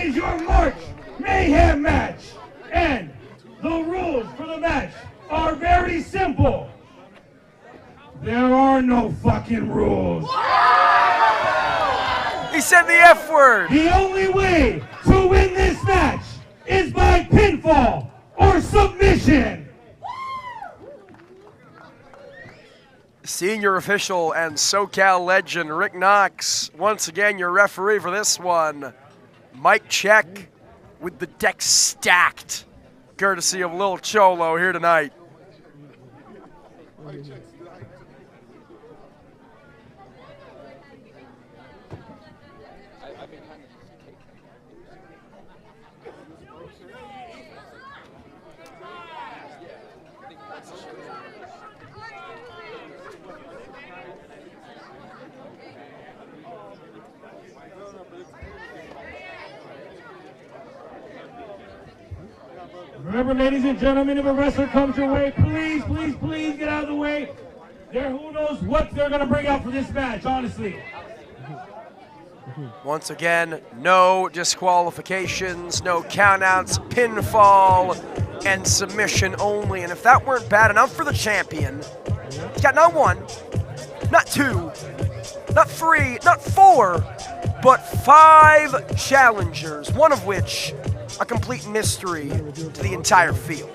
is your March Mayhem match. And the rules for the match are very simple. There are no fucking rules. He said the F word. The only way to win this match is by pinfall or submission. Senior official and SoCal legend Rick Knox, once again your referee for this one. Mike Cheq with the deck stacked, courtesy of Lil Cholo here tonight. Remember, ladies and gentlemen, if a wrestler comes your way, please, please, please get out of the way. Who knows what they're going to bring out for this match, honestly. Once again, no disqualifications, no countouts, pinfall, and submission only. And if that weren't bad enough for the champion, he's got not one, not two, not three, not four, but 5 challengers, one of which a complete mystery to the entire field.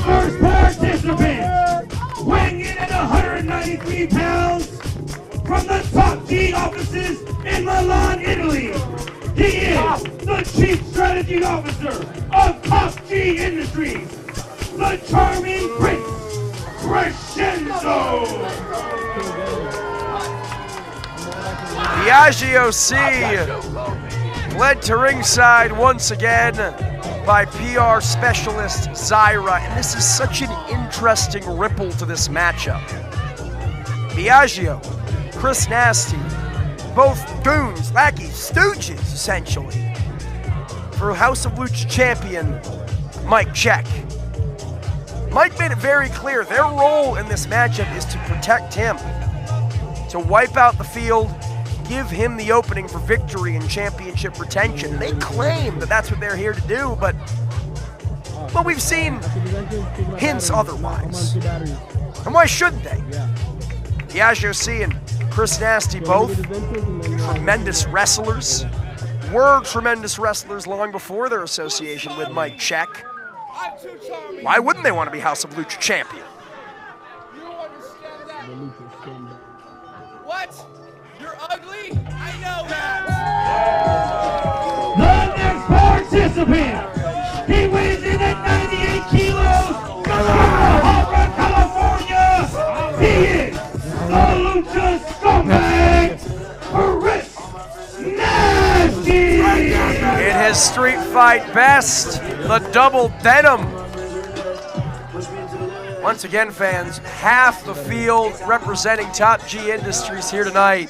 First participant, weighing in at 193 pounds, from the Top G offices in Milan, Italy. He is the Chief Strategy Officer of Top G Industries, the charming Prince Crescendo. Diageo C led to ringside once again by PR specialist Zyra, and this is such an interesting ripple to this matchup. Biagio, Chris Nasty, both goons, lackeys, stooges, essentially, for House of Lucha champion Mike Cheq. Mike made it very clear their role in this matchup is to protect him, to wipe out the field, give him the opening for victory and championship retention. They claim that that's what they're here to do, but well, we've seen hints otherwise. And why shouldn't they? Diageo C and Chris Nasty, both tremendous wrestlers, were tremendous wrestlers long before their association with Mike Cheq. Why wouldn't they want to be House of Lucha champion? You don't understand that. What? You're ugly? I know that. The next participant, he weighs in at 98 kilos, from Mayham, California. He is the Lucha scumbag, Chris Nasty. In his street fight best, the double denim. Once again, fans, half the field representing Top G Industries here tonight.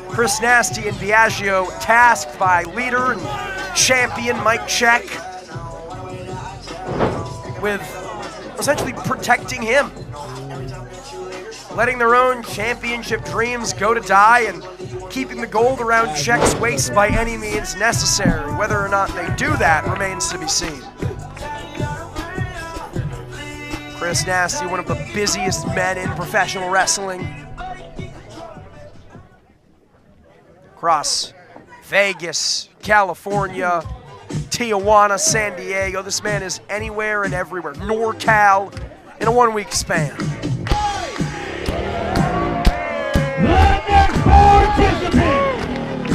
Chris Nasty and Biagio tasked by leader and champion Mike Cheq with essentially protecting him, letting their own championship dreams go to die and keeping the gold around Cheq's waist by any means necessary. Whether or not they do that remains to be seen. Chris Nasty, one of the busiest men in professional wrestling. Across Vegas, California, Tijuana, San Diego. This man is anywhere and everywhere. NorCal in a 1-week span. The next participant,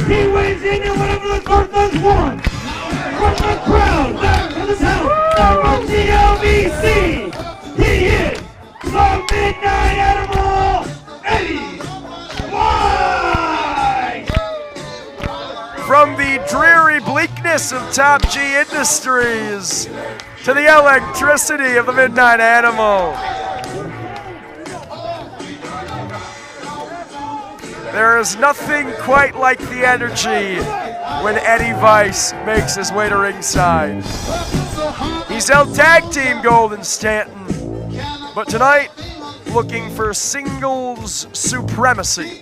he weighs in at whatever the Cartwheel's won. From the crowd, from the town, from the LBC, he is the Midnight Animal, Eddie White. From the dreary bleakness genius of Top G Industries to the electricity of the Midnight Animal. There is nothing quite like the energy when Eddie Vice makes his way to ringside. He's held tag team gold in Stanton, but tonight, looking for singles supremacy.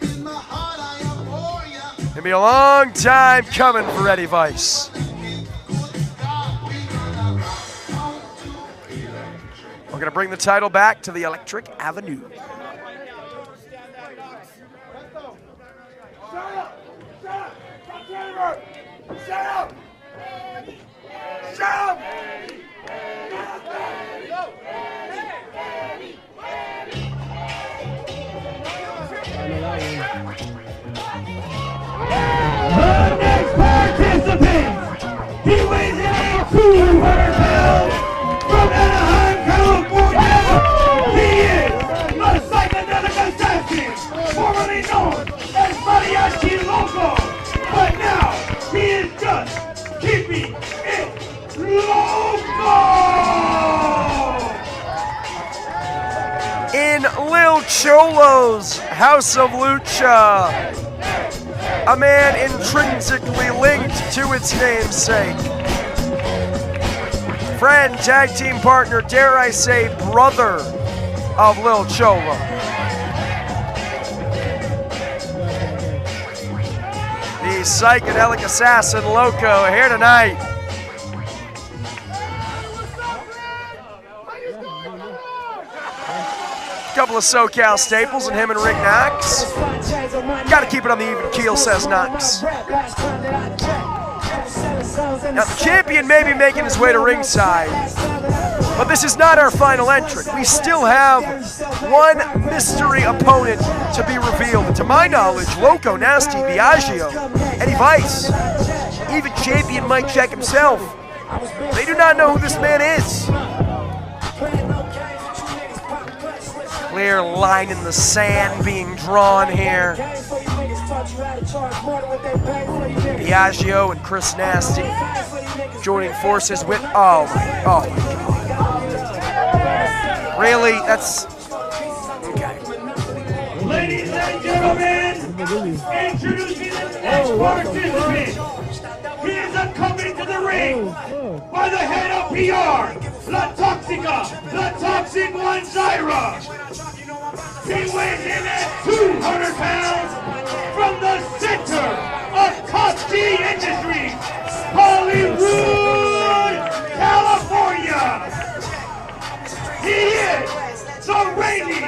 It'll be a long time coming for Eddie Vice. We're gonna bring the title back to the Electric Avenue. Shut up! Shut up! The next participant, he weighs in at 200 pounds from Anaheim, California. He is the psychedelic assassin, formerly known as Mariachi Loco, but now he is just keeping it loco! In Lil Cholo's House of Lucha, a man intrinsically linked to its namesake. Friend, tag team partner, dare I say brother of Lil Cholo. The psychedelic assassin Loco here tonight. Couple of SoCal staples and him and Rick Knox. Gotta keep it on the even keel, says Knox. Now the champion may be making his way to ringside, but this is not our final entrant. We still have one mystery opponent to be revealed. And to my knowledge, Loco, Nasty, Biagio, Eddie Vice, even champion Mike Cheq himself, they do not know who this man is. Clear line in the sand being drawn here. Biagio and Chris Nasty joining forces with, oh my God. Really? That's, okay. Ladies and gentlemen, introducing the next participant. He is accompanied to the ring by the head of PR, La Toxica, the Toxic One Zyra. He weighs in at 200 pounds from the center of Top G Industries, Hollywood, California. He is the reigning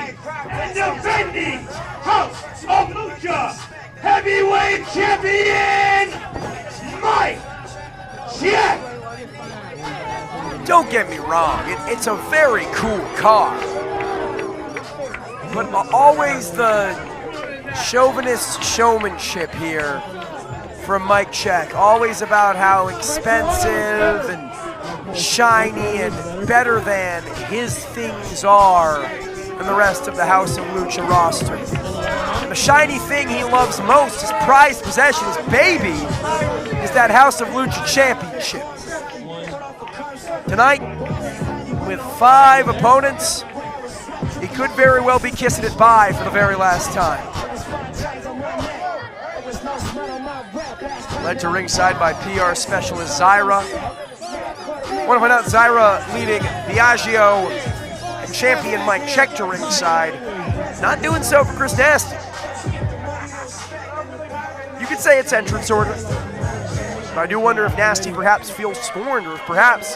and defending House of Lucha Heavyweight Champion, Mike Cheq. Don't get me wrong, it's a very cool car. But always the chauvinist showmanship here from Mike Cheq. Always about how expensive and shiny and better than his things are than the rest of the House of Lucha roster. And the shiny thing he loves most, his prized possession, his baby, is that House of Lucha championship. Tonight, with 5 opponents, he could very well be kissing it bye for the very last time. Led to ringside by PR specialist Zyra. I want to point out Zyra leading Biagio and champion Mike Cheq to ringside. Not doing so for Chris Nasty. You could say it's entrance order. But I do wonder if Nasty perhaps feels scorned, or if perhaps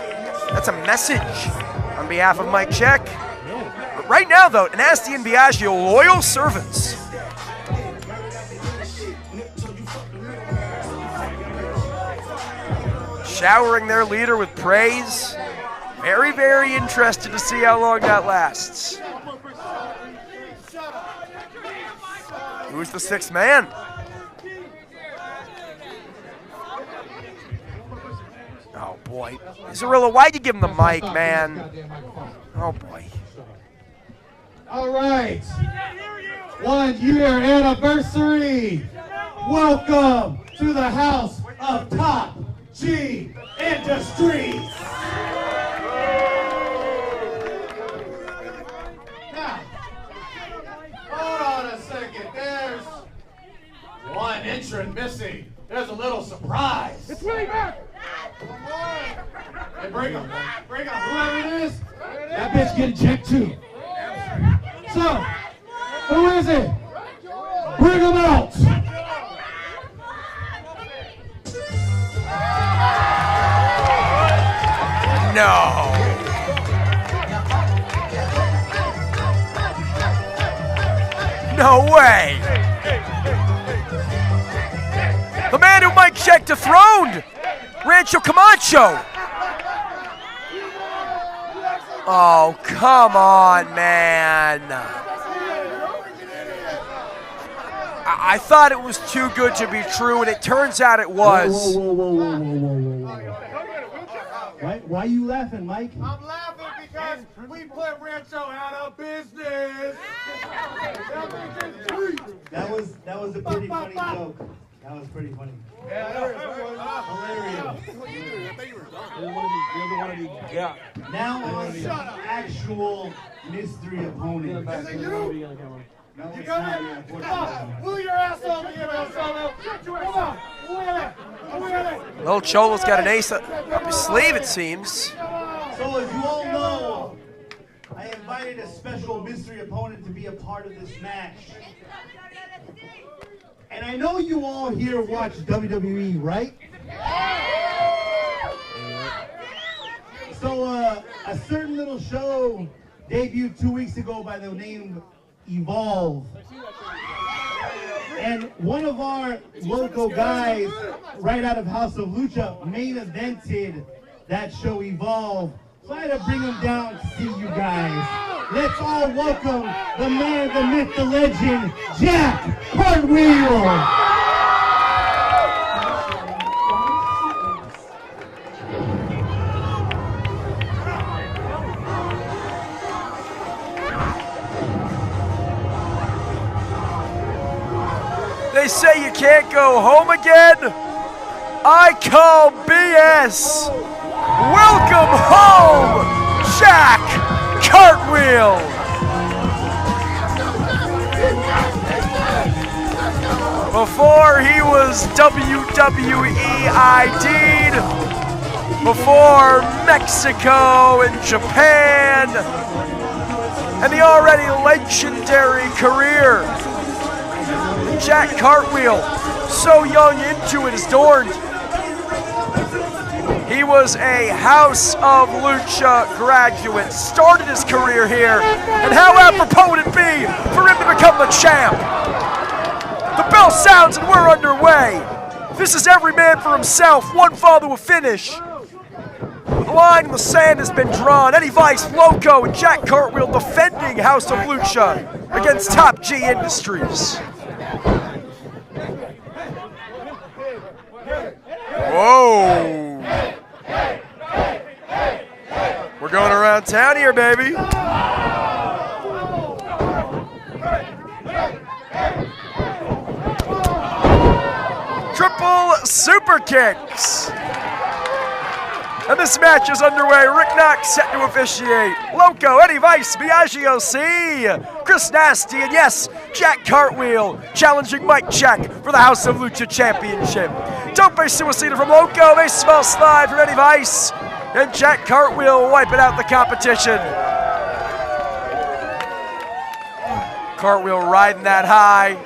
that's a message on behalf of Mike Cheq. But right now, though, Nasty and Biagio, loyal servants. Showering their leader with praise. Very, very interested to see how long that lasts. Who's the 6th man? Oh boy. Zarilla, why'd you give him the mic, man? Oh boy. All right. 1 year anniversary. Welcome to the House of Top G Industries. Now, hold on a second. There's one entrant missing. There's a little surprise. It's Willie back. Hey, bring him. Bring him. Whoever it is, that bitch getting checked too. So, who is it? Bring him out. No. No way. The man who Mike Cheq dethroned, Rancho Camacho. Oh, come on, man. I thought it was too good to be true, and it turns out it was. Whoa. Why are you laughing, Mike? I'm laughing because we put Rancho out of business. That was a pretty funny joke. That was pretty funny. Hilarious. Now on to actual mystery opponent. No, it's not yet. Move your ass over here, El Solo. Come on. Little Cholo's got an ace up his sleeve, it seems. So as you all know, I invited a special mystery opponent to be a part of this match. And I know you all here watch WWE, right? So a certain little show debuted 2 weeks ago by the name Evolve. And one of our local guys right out of House of Lucha main evented that show Evolve. So I had to bring him down to see you guys. Let's all welcome the man, the myth, the legend, Jack Cartwheel. They say you can't go home again. I call BS. Welcome home, Jack Cartwheel. Before he was WWE ID'd, before Mexico and Japan, and the already legendary career, Jack Cartwheel, so young into it, is adorned. He was a House of Lucha graduate, started his career here, and how apropos would it be for him to become the champ? The bell sounds and we're underway. This is every man for himself, one fall to a finish. The line in the sand has been drawn. Eddie Vice, Loco, and Jack Cartwheel defending House of Lucha against Top G Industries. Whoa! We're going around town here, baby. Triple super kicks. And this match is underway. Rick Knox set to officiate. Loco, Eddie Vice, Biagio C, Chris Nasty, and yes, Jack Cartwheel challenging Mike Cheq for the House of Lucha Championship. Tope Suicida from Loco, baseball slide from Eddie Vice, and Jack Cartwheel wiping out the competition. Cartwheel riding that high.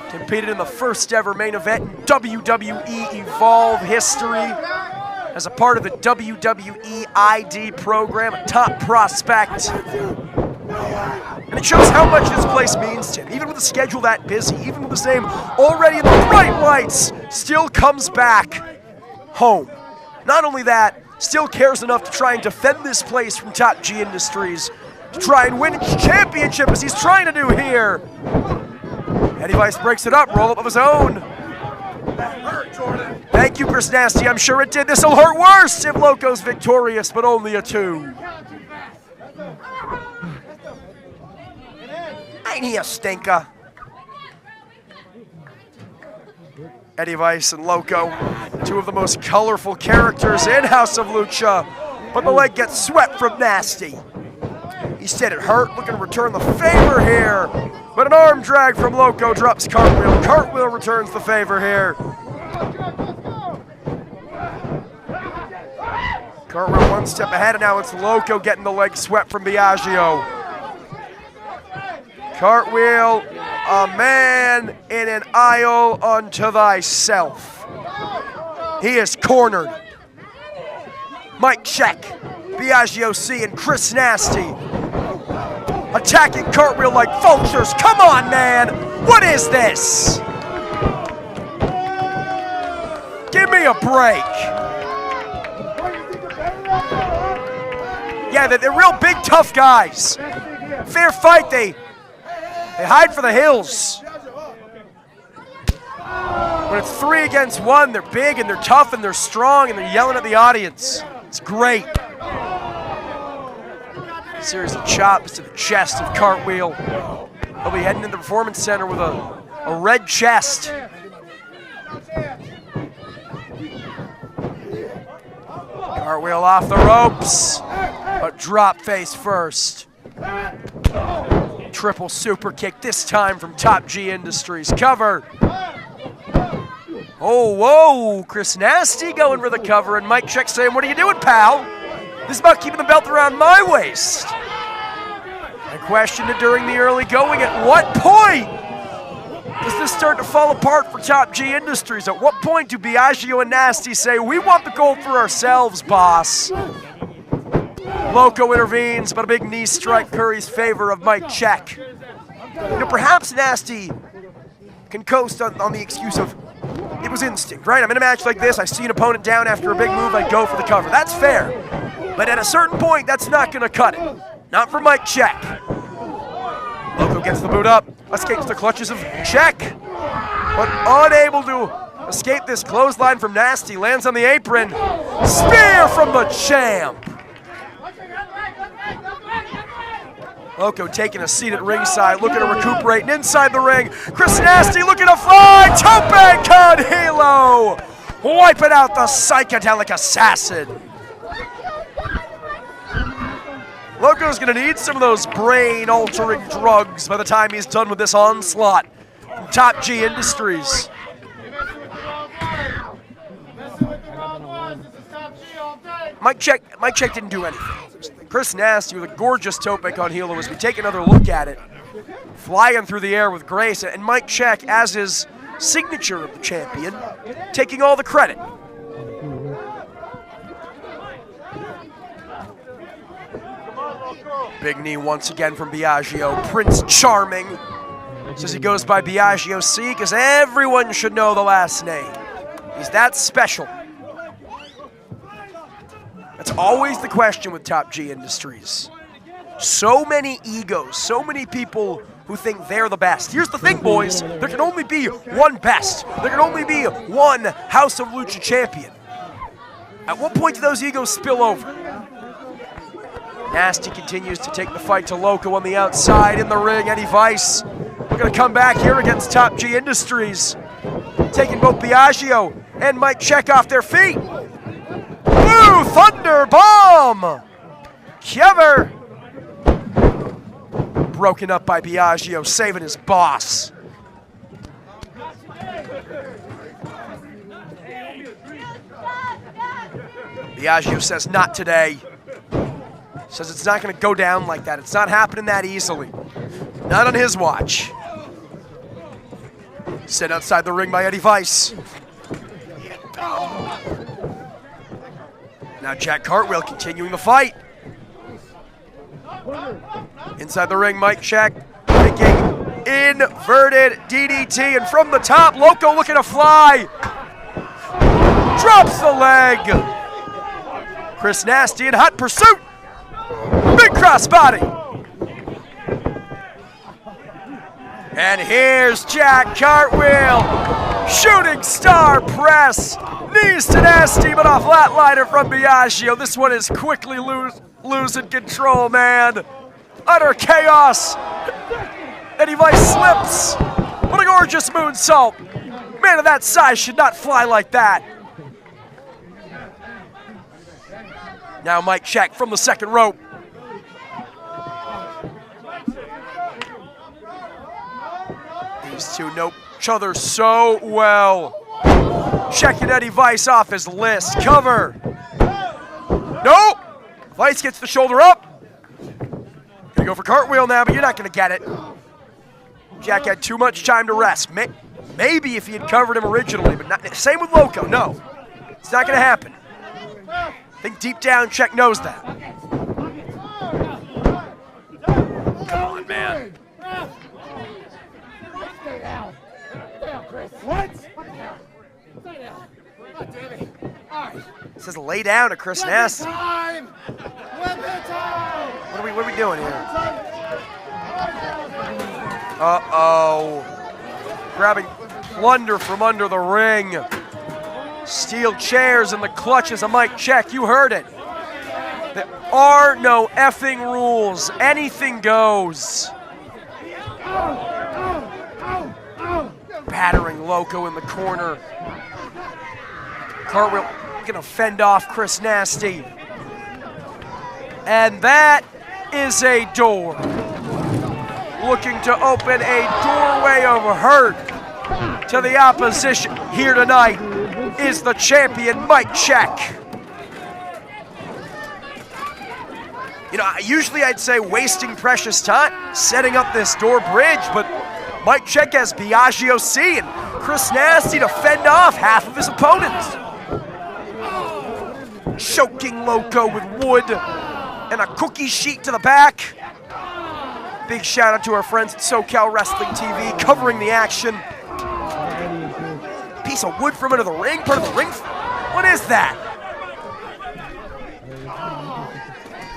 Competed in the first ever main event in WWE Evolve history as a part of the WWE ID program, a top prospect. And it shows how much this place means to him. Even with a schedule that busy, even with his name already in the bright lights, still comes back home. Not only that, still cares enough to try and defend this place from Top G Industries, to try and win its championship as he's trying to do here. Eddie Vice breaks it up, roll up of his own. Thank you, Chris Nasty. I'm sure it did. This will hurt worse if Loco's victorious, but only a 2. Ain't he a stinker? Eddie Weiss and Loco, two of the most colorful characters in House of Lucha, but the leg gets swept from Nasty. He said it hurt, looking to return the favor here, but an arm drag from Loco drops Cartwheel. Cartwheel returns the favor here. Cartwheel one step ahead, and now it's Loco getting the leg swept from Biagio. Cartwheel, a man in an aisle unto thyself. He is cornered. Mike Cheq, Biagio C, and Chris Nasty attacking Cartwheel like vultures. Come on, man. What is this? Give me a break. Yeah, they're real big, tough guys. Fair fight, they hide for the hills. When it's 3 against 1, they're big and they're tough and they're strong and they're yelling at the audience. It's great. A series of chops to the chest of Cartwheel. He'll be heading to the Performance Center with a red chest. Cartwheel off the ropes, but drop face first. Triple super kick, this time from Top G Industries. Cover. Oh, whoa, Chris Nasty going for the cover, and Mike Cheq saying, what are you doing, pal? This is about keeping the belt around my waist. I questioned it during the early going. At what point does this start to fall apart for Top G Industries? At what point do Biagio and Nasty say, we want the gold for ourselves, boss? Loco intervenes, but a big knee strike curries favor of Mike Cheq. You know, perhaps Nasty can coast on the excuse of, it was instinct, right? I'm in a match like this, I see an opponent down after a big move, I go for the cover. That's fair. But at a certain point, that's not gonna cut it. Not for Mike Cheq. Loco gets the boot up, escapes the clutches of Cheq, but unable to escape this clothesline from Nasty, lands on the apron. Spear from the champ. Loco taking a seat at ringside, looking to recuperate, and inside the ring, Chris Nasty looking to fly, tope con hilo, wiping out the psychedelic assassin. Loco's gonna need some of those brain-altering drugs by the time he's done with this onslaught from Top G Industries. Mike Cheq didn't do anything. Chris Nasty with a gorgeous tope con hilo as we take another look at it. Flying through the air with grace, and Mike Cheq, as his signature of the champion, taking all the credit. Big knee once again from Biagio. Prince Charming says he goes by Biagio C because everyone should know the last name. He's that special. That's always the question with Top G Industries. So many egos, so many people who think they're the best. Here's the thing, boys. There can only be one best. There can only be one House of Lucha champion. At what point do those egos spill over? Nasty continues to take the fight to Loco on the outside in the ring. Eddie Weiss, we're going to come back here against Top G Industries, taking both Biagio and Mike Cheq off their feet. Blue Thunder Bomb! Cover! Broken up by Biagio, saving his boss. Biagio says, not today. Says it's not going to go down like that. It's not happening that easily. Not on his watch. Sent outside the ring by Eddie Weiss. Now Jack Cartwheel continuing the fight. Inside the ring, Mike Cheq making inverted DDT, and from the top, Loco looking to fly. Drops the leg. Chris Nasty in hot pursuit. Big crossbody. And here's Jack Cartwheel. Shooting star press. Knees to Nasty, but a flatliner from Biagio. This one is quickly losing control, man. Utter chaos. Eddie Weiss slips. What a gorgeous moonsault. Man of that size should not fly like that. Now Mike Cheq from the second rope. These two know each other so well. Checking Eddie Vice off his list. Cover. No! Vice gets the shoulder up. Gonna go for cartwheel now, but you're not gonna get it. Jack had too much time to rest. Maybe if he had covered him originally, but not. Same with Loco. No, it's not gonna happen. I think deep down, Cheq knows that. Come on, man. Stay down. Stay down, Chris. What? Stay down. God damn it. All right. It says lay down to Chris Nasty. Time. Weapon time. What are we doing here? Uh-oh. Grabbing plunder from under the ring. Steel chairs in the clutches of Mike Cheq. You heard it. There are no effing rules. Anything goes. Battering Loco in the corner. Cartwheel gonna fend off Chris Nasty. And that is a door. Looking to open a doorway of hurt to the opposition. Here tonight is the champion, Mike Cheq. You know, usually I'd say wasting precious time setting up this door bridge, but Mike Cheq has Biagio C and Chris Nasty to fend off half of his opponents. Choking Loco with wood and a cookie sheet to the back. Big shout out to our friends at SoCal Wrestling TV covering the action. Piece of wood from under the ring, part of the ring. What is that?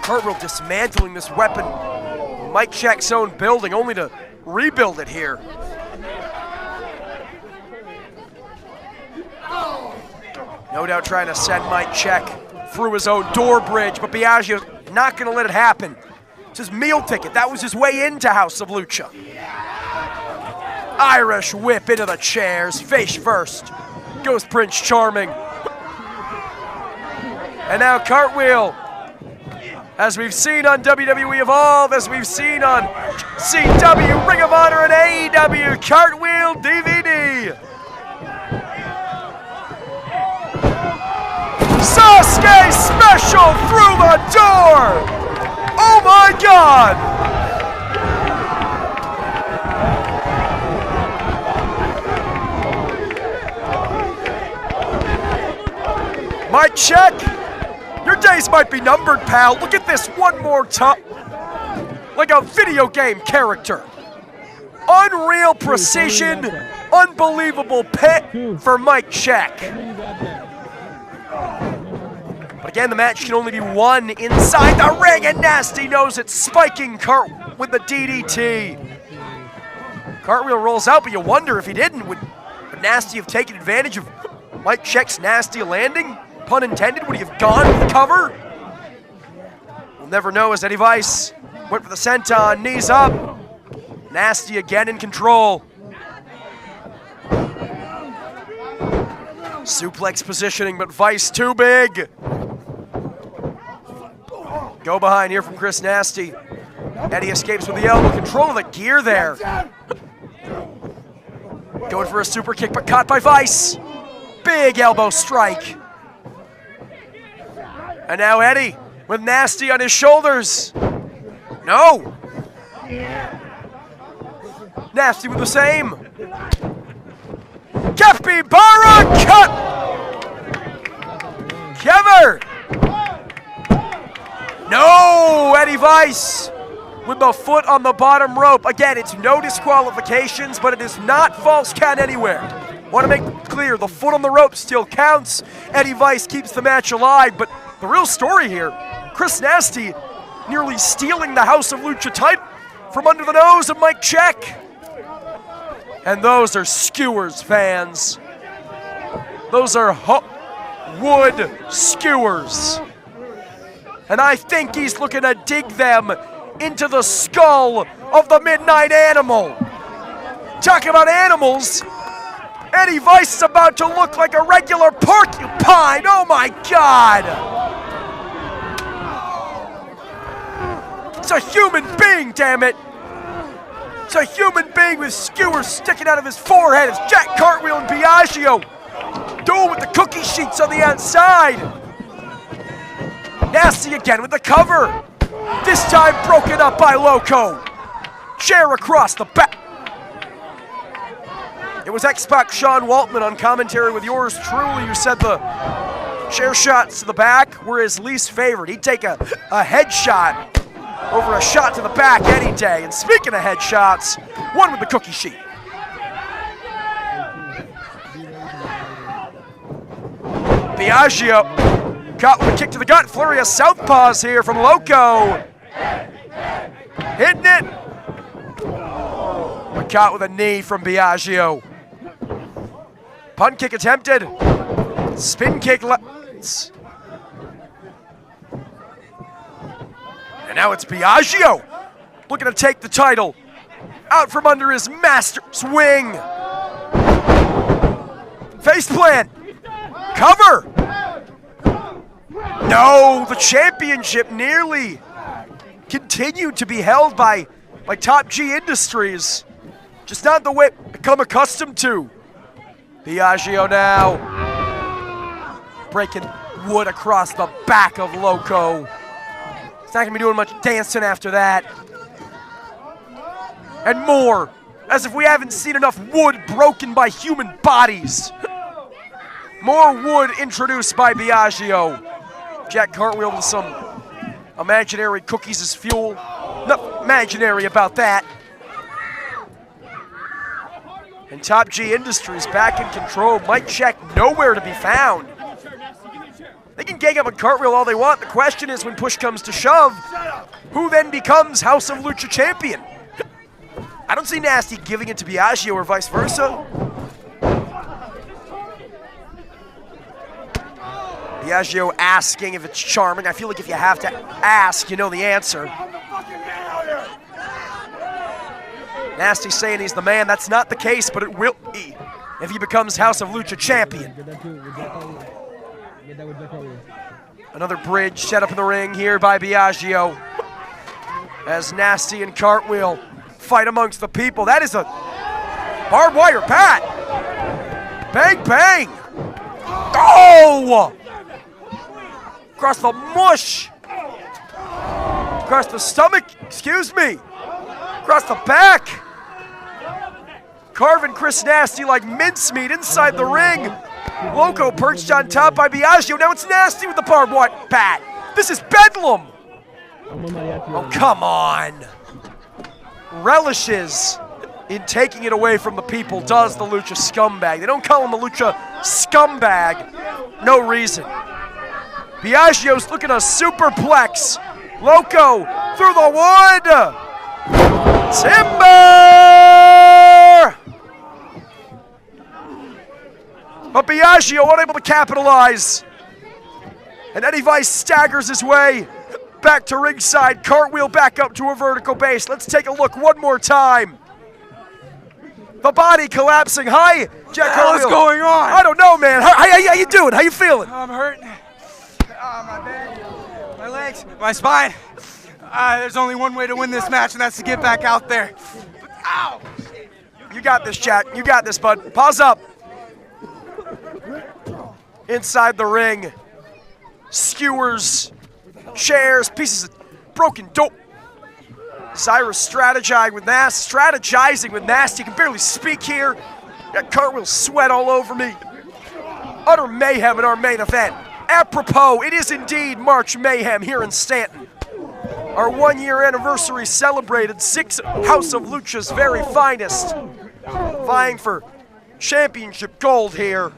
Cartwheel dismantling this weapon. Mike Cheq's own building, only to rebuild it here. No doubt trying to send Mike Cheq through his own door bridge, but Biagio's not going to let it happen. It's his meal ticket. That was his way into House of Lucha. Irish whip into the chairs, face first. Goes Prince Charming. And now Cartwheel. As we've seen on WWE Evolve, as we've seen on CW, Ring of Honor, and AEW, Cartwheel DVD. Sasuke special through the door! Oh my God! Mike Cheq, your days might be numbered, pal. Look at this one more time. Like a video game character. Unreal precision, unbelievable pit for Mike Cheq. But again, the match can only be won inside the ring, and Nasty knows it's spiking Cart with the DDT. Cartwheel rolls out, but you wonder if he didn't, would Nasty have taken advantage of Mike Cheq's nasty landing? Pun intended, would he have gone for the cover? We'll never know as Eddie Vice went for the senton, knees up. Nasty again in control. Suplex positioning, but Vice too big. Go behind here from Chris Nasty. Eddie escapes with the elbow. Control of the gear there. Going for a super kick, but caught by Vice. Big elbow strike. And now Eddie with Nasty on his shoulders. No. Nasty with the same. Capybara cut. Cover. No, Eddie Vice with the foot on the bottom rope. Again, it's no disqualifications, but it is not false count anywhere. Want to make it clear, the foot on the rope still counts. Eddie Vice keeps the match alive, but the real story here, Chris Nasty nearly stealing the House of Lucha title from under the nose of Mike Cheq. And those are skewers, fans. Those are wood skewers. And I think he's looking to dig them into the skull of the Midnight Animal. Talk about animals. Eddie Vice is about to look like a regular porcupine. Oh my God. It's a human being, damn it. It's a human being with skewers sticking out of his forehead. It's Jack Cartwheel and Biagio. Duel with the cookie sheets on the outside. Nasty again with the cover. This time broken up by Loco. Chair across the back. It was X-Pac Sean Waltman on commentary with yours truly who said the chair shots to the back were his least favorite. He'd take a headshot over a shot to the back any day. And speaking of headshots, one with the cookie sheet. Biagio caught with a kick to the gut. Flurry of southpaws here from Loco. Hitting it. But caught with a knee from Biagio. Punt kick attempted. Spin kick. And now it's Biagio looking to take the title out from under his master swing. Face plant. Cover. No, the championship nearly continued to be held by Top G Industries. Just not the way we've become accustomed to. Biagio now breaking wood across the back of Loco. He's not gonna be doing much dancing after that. And more, as if we haven't seen enough wood broken by human bodies. More wood introduced by Biagio. Jack Cartwheel with some imaginary cookies as fuel. Nothing imaginary about that. And Top G Industries back in control. Mike Cheq nowhere to be found. They can gang up on Cartwheel all they want. The question is, when push comes to shove, who then becomes House of Lucha champion? I don't see Nasty giving it to Biagio or vice versa. Biagio asking if it's charming. I feel like if you have to ask, you know the answer. Nasty saying he's the man. That's not the case, but it will be if he becomes House of Lucha champion. Another bridge set up in the ring here by Biagio as Nasty and Cartwheel fight amongst the people. That is a barbed wire bat. Bang, bang. Oh! Across the mush. Across the stomach, excuse me. Across the back. Carving Chris Nasty like mincemeat inside the ring. Loco perched on top by Biagio. Now it's Nasty with the barbed wire bat. This is bedlam. Oh, come on. Relishes in taking it away from the people does the Lucha scumbag. They don't call him a Lucha scumbag. No reason. Biagio's looking to superplex. Loco through the wood. Timber! But Biagio unable to capitalize. And Eddie Vice staggers his way back to ringside. Cartwheel back up to a vertical base. Let's take a look one more time. The body collapsing. Hi, Jack Cartwheel. What's going on? I don't know, man. How you doing? How you feeling? I'm hurting. My back, my legs, my spine. There's only one way to win this match, and that's to get back out there. Ow! You got this, Jack. You got this, bud. Pause up. Inside the ring. Skewers, chairs, pieces of broken dope. Cyrus strategizing with Nasty. You can barely speak here. Got Cartwheel sweat all over me. Utter mayhem in our main event. Apropos, it is indeed March Mayhem here in Stanton. Our 1-year anniversary celebrated 6 House of Lucha's very finest, vying for championship gold here.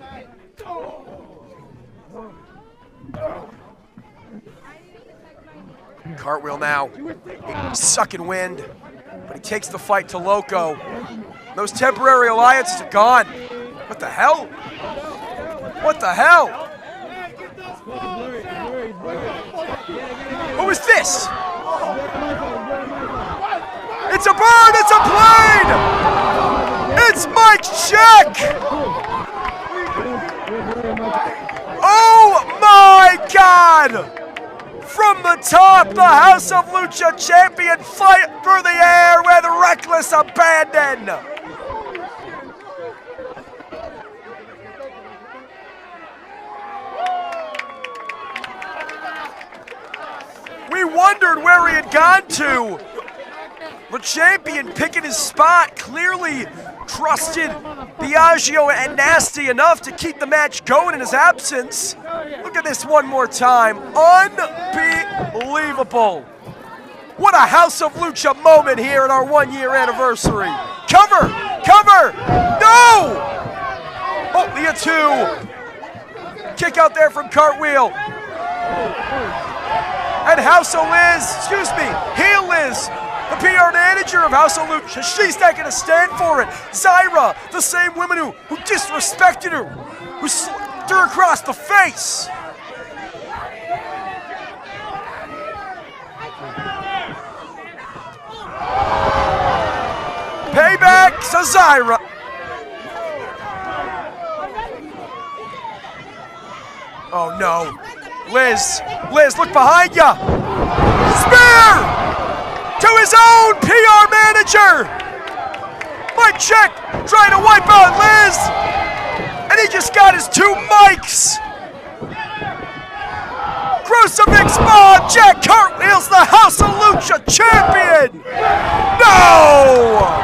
Cartwheel now, sucking wind, but he takes the fight to Loco. Those temporary alliances are gone. What the hell? What the hell? Who is this? It's a bird, it's a plane! It's Mike Cheq! God! From the top, the House of Lucha champion fight through the air with reckless abandon. We wondered where he had gone to. The champion picking his spot, clearly trusted Biagio and Nasty enough to keep the match going in his absence. Look at this one more time. Unbelievable. What a House of Lucha moment here at our 1-year anniversary. Cover! Cover! No! Only a 2. Kick out there from Cartwheel. And House of Liz, excuse me, Heel Liz, the PR manager of House of Lucha, she's not going to stand for it. Zyra, the same woman who disrespected her, who slapped her across the face. Payback to Zyra. Oh no. Liz, look behind ya. Spear! To his own PR manager! Cheq trying to wipe out Liz! And he just got his 2 mics! Crucifix Bomb! Jack Cartwheel's the House of Lucha champion! No!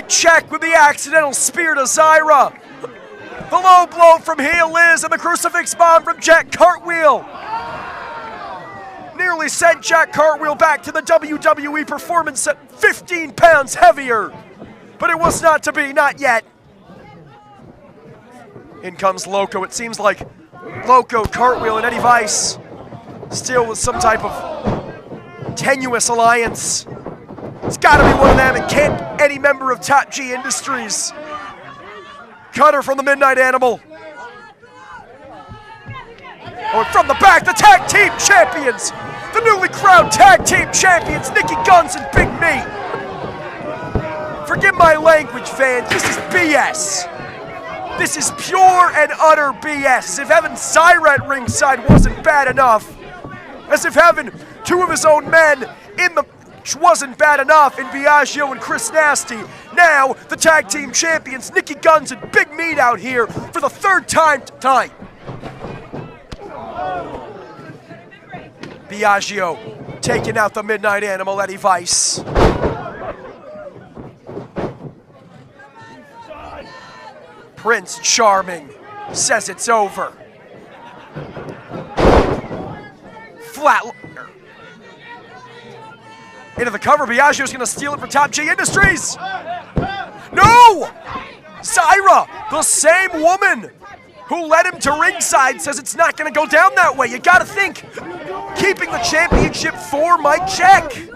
Cheq with the accidental spear to Zyra. The low blow from Heel Liz and the Crucifix Bomb from Jack Cartwheel. Nearly sent Jack Cartwheel back to the WWE Performance at 15 pounds heavier. But it was not to be, not yet. In comes Loco. It seems like Loco, Cartwheel, and Eddie Vice still with some type of tenuous alliance. It's got to be one of them. It can't any member of Top G Industries. Cutter from the Midnight Animal. Oh, from the back, the tag team champions. The newly crowned tag team champions, Nikki Guns and Big Meat. Forgive my language, fans. This is BS. This is pure and utter BS. As if having Zyra at ringside wasn't bad enough. As if having 2 of his own men in the wasn't bad enough in Biagio and Chris Nasty. Now, the tag team champions, Nikki Guns and Big Meat out here for the 3rd time tonight. Biagio taking out the Midnight Animal, Eddie Vice. Prince Charming says it's over. Flatliner. Into the cover, Biagio's gonna steal it from Top G Industries. No! Zyra, the same woman who led him to ringside, says it's not gonna go down that way. You gotta think, keeping the championship for Cheq.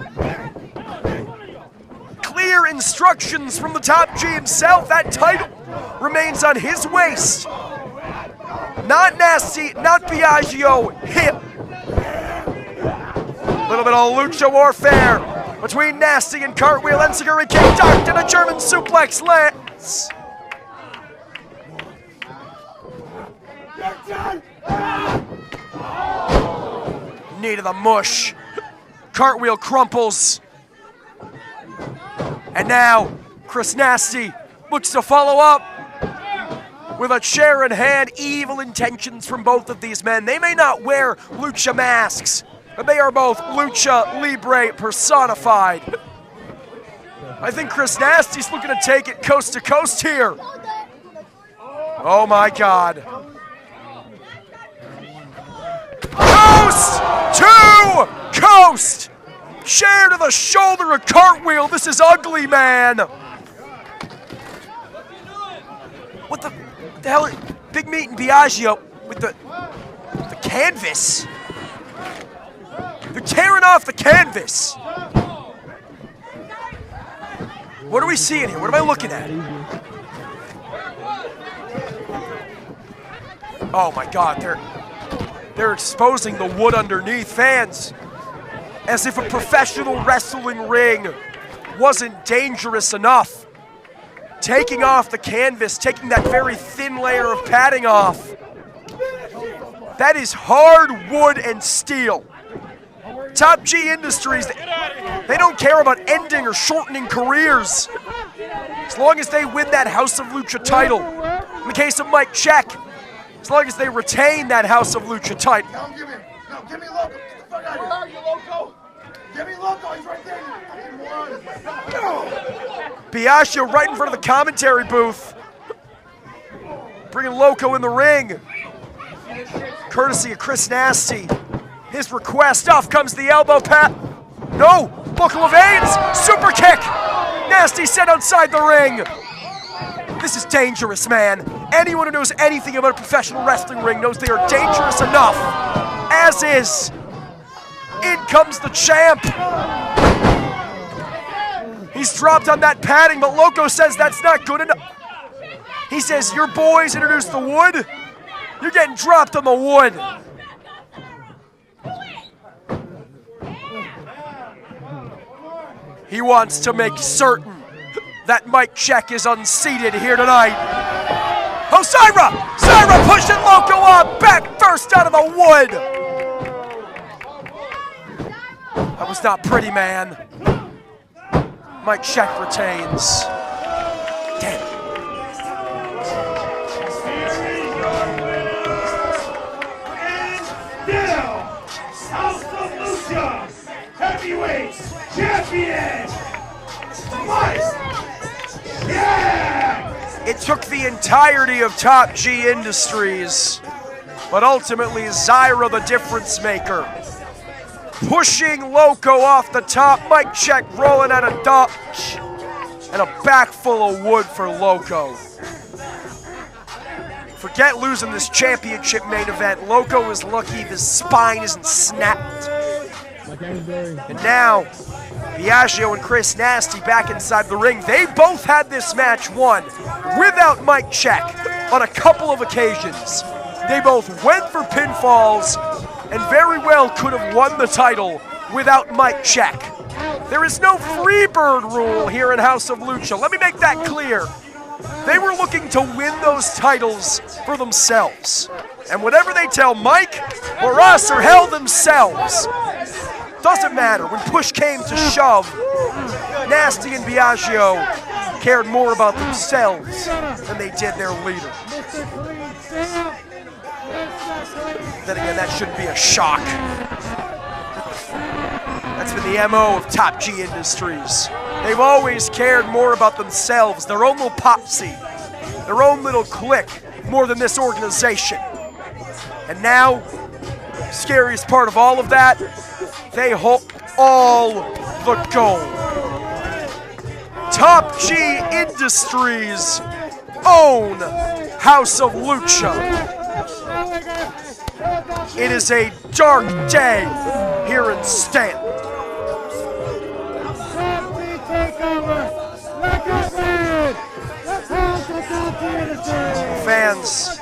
Clear instructions from the Top G himself. That title remains on his waist. Not Nasty, not Biagio, him. A little bit of lucha warfare between Nasty and Cartwheel. Enziguri kick ducked and a German suplex lands. Knee to the mush. Cartwheel crumples. And now, Chris Nasty looks to follow up with a chair in hand. Evil intentions from both of these men. They may not wear lucha masks, but they are both Lucha Libre personified. I think Chris Nasty's looking to take it coast to coast here. Oh my God. Coast to coast. Chair to the shoulder of Cartwheel. This is ugly, man. What the hell? Big Meat and Biagio with the canvas. They're tearing off the canvas. What are we seeing here? What am I looking at? Oh my God, they're exposing the wood underneath. Fans, as if a professional wrestling ring wasn't dangerous enough. taking off the canvas, taking that very thin layer of padding off. That is hard wood and steel. Top G Industries, they don't care about ending or shortening careers. As long as they win that House of Lucha title. In the case of Mike Cheq, as long as they retain that House of Lucha title. No, give me Loco. Get the fuck out of here. Where are you, Loco? Give me Loco. He's right there. You fucking moron. Biagio right in front of the commentary booth. Bringing Loco in the ring. Courtesy of Chris Nasty. His request, off comes the elbow pat. No, Loco evades, super kick. Nasty sent outside the ring. This is dangerous, man. Anyone who knows anything about a professional wrestling ring knows they are dangerous enough. As is. In comes the champ. He's dropped on that padding, but Loco says that's not good enough. He says, your boys introduced the wood. You're getting dropped on the wood. He wants to make certain that Mike Cheq is unseated here tonight. Oh, Syra! Syra pushing Loco up, back first out of the wood. That was not pretty, man. Mike Cheq retains. Damn. House of Lucha Heavyweight Champion, Mike Cheq! It took the entirety of Top G Industries, but ultimately Zyra the difference maker. Pushing Loco off the top, Mike Cheq rolling out a dodge, and a back full of wood for Loco. Forget losing this championship main event. Loco is lucky his spine isn't snapped. And now, Biagio and Chris Nasty back inside the ring. They both had this match won without Mike Cheq on a couple of occasions. They both went for pinfalls and very well could have won the title without Mike Cheq. There is no freebird rule here in House of Lucha. Let me make that clear. They were looking to win those titles for themselves. And whatever they tell Mike or us or hell themselves, doesn't matter. When push came to shove, Nasty and Biagio cared more about themselves than they did their leader. Then again, that shouldn't be a shock. That's been the MO of Top G Industries. They've always cared more about themselves, their own little posse, their own little clique, more than this organization. And now, scariest part of all of that, they hold all the gold. Top G Industries own House of Lucha. It is a dark day here in Stanton. Fans,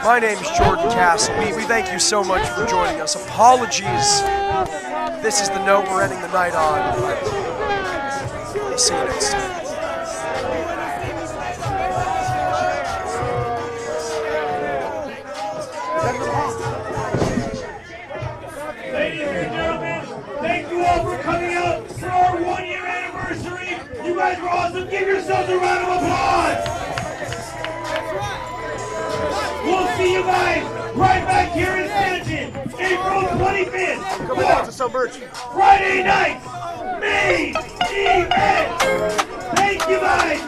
my name is Jordan Castle. We thank you so much for joining us. Apologies. This is the note we're ending the night on. We'll see you next time. Ladies and gentlemen, thank you all for coming out for our 1-year anniversary. You guys were awesome. Give yourselves a round of applause. We'll see you guys right back here in Stanton, April 25th. Coming out to some merch. Friday night, main event. Thank you guys.